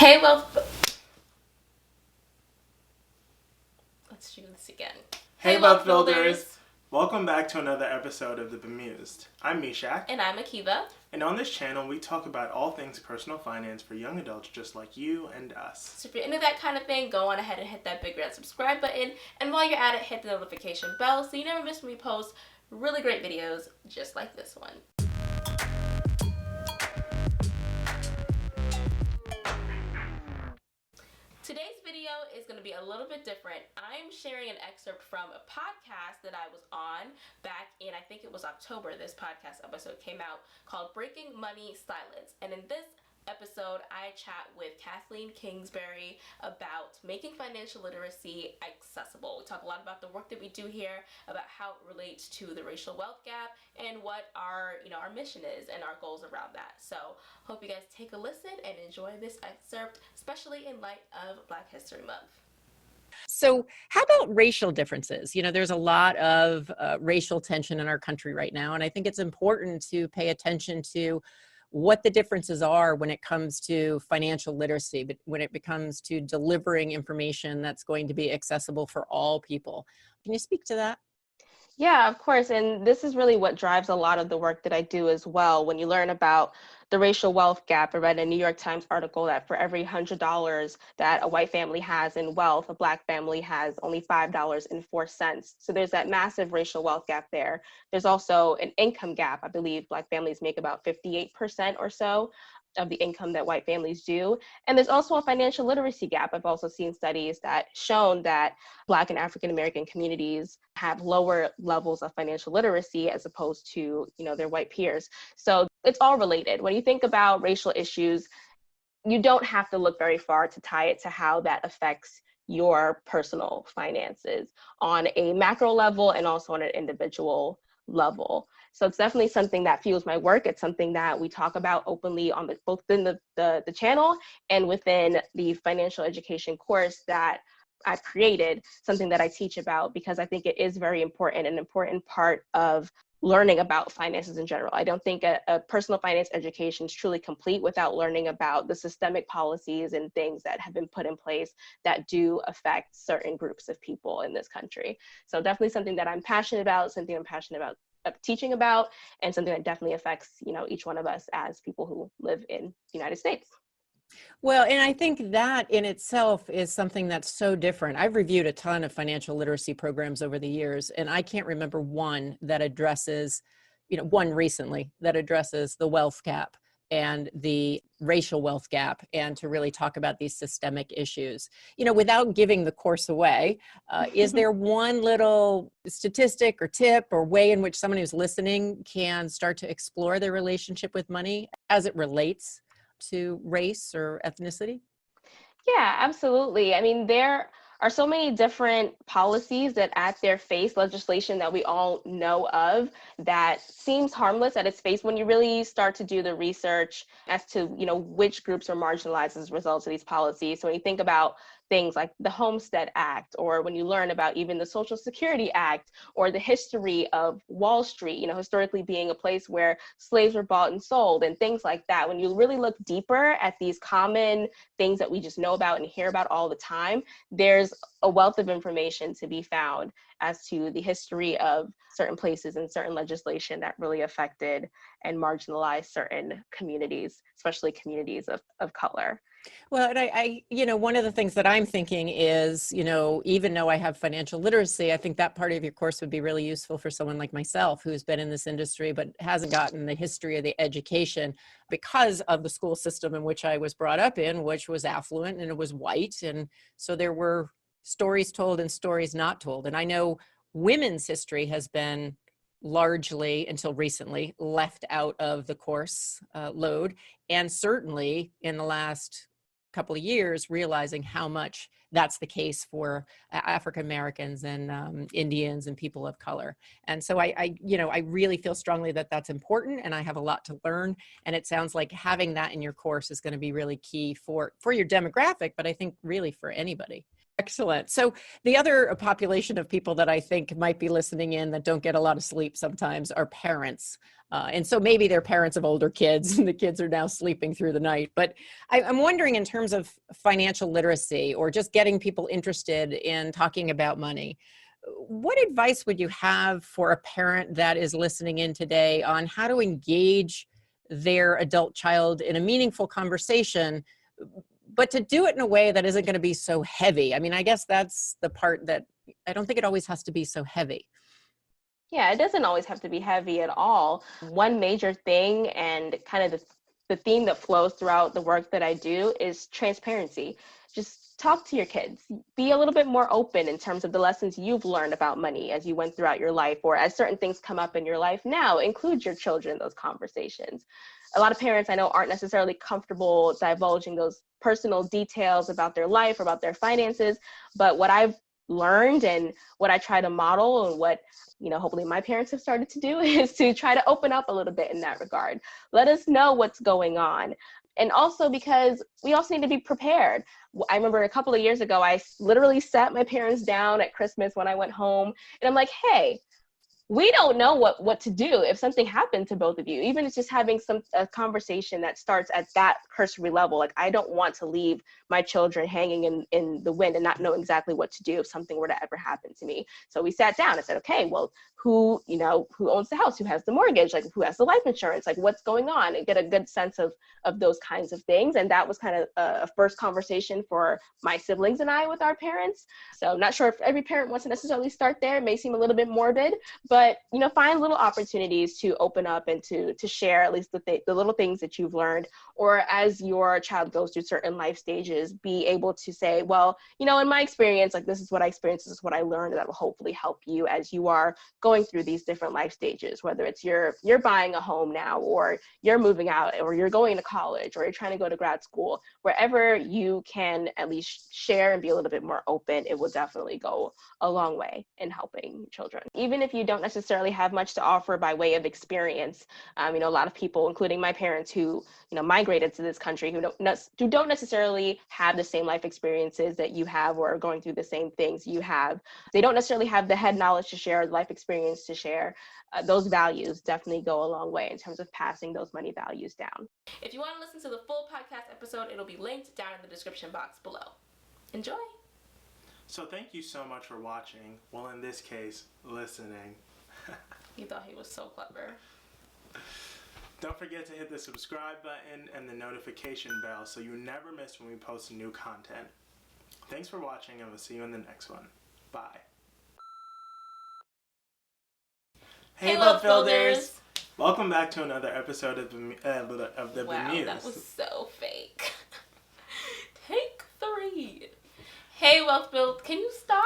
Hey, well, let's do this again. Hey, wealth builders! Welcome back to another episode of the Bemused. I'm Mishak. And I'm Akiva. And on this channel, we talk about all things personal finance for young adults just like you and us. So if you're into that kind of thing, go on ahead and hit that big red subscribe button. And while you're at it, hit the notification bell so you never miss when we post really great videos just like this one. Today's video is going to be a little bit different. I'm sharing an excerpt from a podcast that I was on back in, I think it was October, this podcast episode came out, called Breaking Money Silence. And in this episode, I chat with Kathleen Kingsbury about making financial literacy accessible. We talk a lot about the work that we do here, about how it relates to the racial wealth gap, and what our mission is and our goals around that. So hope you guys take a listen and enjoy this excerpt, especially in light of Black History Month. So how about racial differences? There's a lot of racial tension in our country right now, and I think it's important to pay attention to what the differences are when it comes to financial literacy, but when it comes to delivering information that's going to be accessible for all people. Can you speak to that? Yeah, of course. And this is really what drives a lot of the work that I do as well. When you learn about the racial wealth gap, I read a New York Times article that for every $100 that a white family has in wealth, a Black family has only $5.04. So there's that massive racial wealth gap there. There's also an income gap. I believe Black families make about 58% or so of the income that white families do. And there's also a financial literacy gap. I've also seen studies that shown that Black and African American communities have lower levels of financial literacy as opposed to, their white peers. So it's all related. When you think about racial issues, you don't have to look very far to tie it to how that affects your personal finances on a macro level and also on an individual level. So it's definitely something that fuels my work. It's something that we talk about openly on both in the channel and within the financial education course that I've created, something that I teach about, because I think it is very important, an important part of learning about finances in general. I don't think a personal finance education is truly complete without learning about the systemic policies and things that have been put in place that do affect certain groups of people in this country. So definitely something that I'm passionate about, something I'm passionate about teaching about, and something that definitely affects, each one of us as people who live in the United States. Well, and I think that in itself is something that's so different. I've reviewed a ton of financial literacy programs over the years, and I can't remember one that addresses, one recently that addresses the wealth gap and the racial wealth gap, and to really talk about these systemic issues. Without giving the course away, is there one little statistic or tip or way in which someone who's listening can start to explore their relationship with money as it relates to race or ethnicity? Yeah, absolutely. I mean, there are so many different policies that at their face, legislation that we all know of, that seems harmless at its face when you really start to do the research as to, which groups are marginalized as a result of these policies. So when you think about things like the Homestead Act, or when you learn about even the Social Security Act, or the history of Wall Street, historically being a place where slaves were bought and sold and things like that, when you really look deeper at these common things that we just know about and hear about all the time, there's a wealth of information to be found as to the history of certain places and certain legislation that really affected and marginalized certain communities, especially communities of color. Well, and I, one of the things that I'm thinking is, even though I have financial literacy, I think that part of your course would be really useful for someone like myself who's been in this industry but hasn't gotten the history of the education because of the school system in which I was brought up in, which was affluent and it was white. And so there were stories told and stories not told. And I know women's history has been largely, until recently, left out of the course load. And certainly in the last couple of years, realizing how much that's the case for African Americans and Indians and people of color. And so I really feel strongly that that's important, and I have a lot to learn. And it sounds like having that in your course is going to be really key for your demographic, but I think really for anybody. Excellent. So the other population of people that I think might be listening in that don't get a lot of sleep sometimes are parents. And so maybe they're parents of older kids and the kids are now sleeping through the night. But I'm wondering, in terms of financial literacy or just getting people interested in talking about money, what advice would you have for a parent that is listening in today on how to engage their adult child in a meaningful conversation, but to do it in a way that isn't going to be so heavy? I mean, I guess that's the part that I don't think it always has to be so heavy. Yeah, it doesn't always have to be heavy at all. One major thing, and kind of the theme that flows throughout the work that I do, is transparency. Just talk to your kids. Be a little bit more open in terms of the lessons you've learned about money as you went throughout your life, or as certain things come up in your life now. Include your children in those conversations. A lot of parents I know aren't necessarily comfortable divulging those personal details about their life or about their finances, but what I've learned and what I try to model, and what hopefully my parents have started to do, is to try to open up a little bit in that regard. Let us know what's going on. And also, because we also need to be prepared. I remember a couple of years ago, I literally sat my parents down at Christmas when I went home, and I'm like, hey, we don't know what to do if something happened to both of you. Even it's just having a conversation that starts at that cursory level. Like, I don't want to leave my children hanging in the wind and not know exactly what to do if something were to ever happen to me. So we sat down and said, okay, well, who owns the house? Who has the mortgage? Like, who has the life insurance? Like, what's going on? And get a good sense of those kinds of things. And that was kind of a first conversation for my siblings and I with our parents. So I'm not sure if every parent wants to necessarily start there. It may seem a little bit morbid, but find little opportunities to open up and to share at least the little things that you've learned. Or as your child goes through certain life stages, be able to say, well, in my experience, like, this is what I experienced, this is what I learned, that will hopefully help you as you are going through these different life stages, whether it's you're buying a home now, or you're moving out, or you're going to college, or you're trying to go to grad school. Wherever you can at least share and be a little bit more open, it will definitely go a long way in helping children. Even if you don't necessarily have much to offer by way of experience, a lot of people, including my parents, who migrated to this country, who don't necessarily have the same life experiences that you have, or are going through the same things you have. They don't necessarily have the head knowledge to share, the life experience to share. Those values definitely go a long way in terms of passing those money values down. If you want to listen to the full podcast episode, it'll be linked down in the description box below. Enjoy. So thank you so much for watching. Well, in this case, listening. He thought he was so clever. Don't forget to hit the subscribe button and the notification bell so you never miss when we post new content. Thanks for watching, and we'll see you in the next one. Bye. Hey, Wealth Builders! Welcome back to another episode of the Wow, Bemused. that was so fake. Take 3. Hey, Wealth Build, can you stop?